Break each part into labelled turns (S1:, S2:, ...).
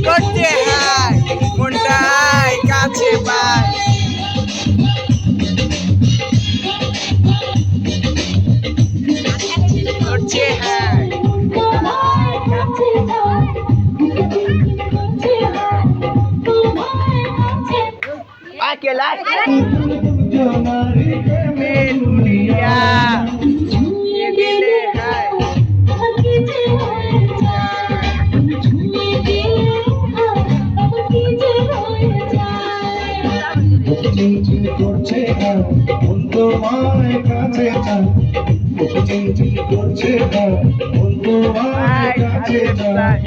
S1: করছে হাই মনটাই কাছে পায় করছে হাই अकेला दुनिया ये दिल है
S2: চিনচিন করছে না মন তোমায় কাছে চায় চিনচিন করছে না মন তোমায় কাছে চায়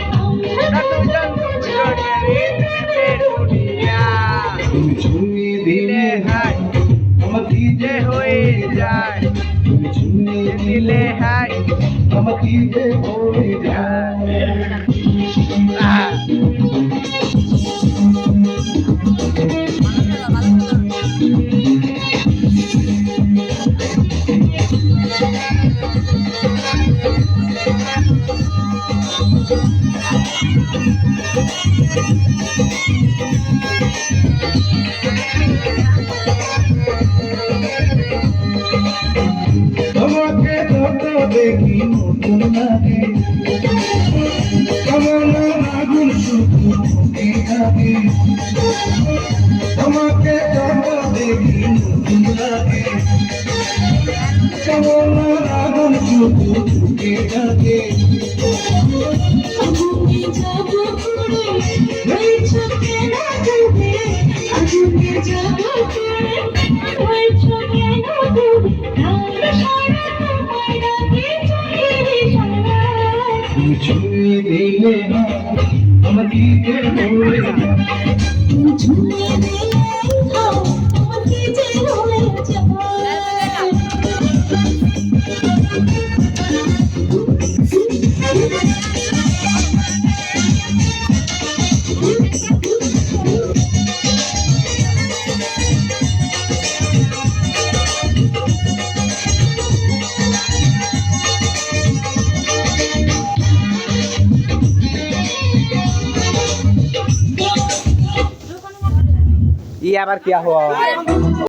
S2: তুমি ছুঁয়ে দিলে
S1: হাই
S2: আমার কি যে
S1: হয়ে যায়
S2: তুমি ছুঁয়ে
S1: দিলে হাই
S2: আমার কি যে হয়ে যায় তোমাকে যত দেখি নতুন লাগে কেমন আগুন শুধু মুখে থাকে তোমাকে যত দেখি নতুন লাগে কেমন আগুন শুধু মুখে থাকে তুমি ছুঁয়ে দিলে না আমার কি যে হয়ে যায়
S1: ये आबार क्या हुआ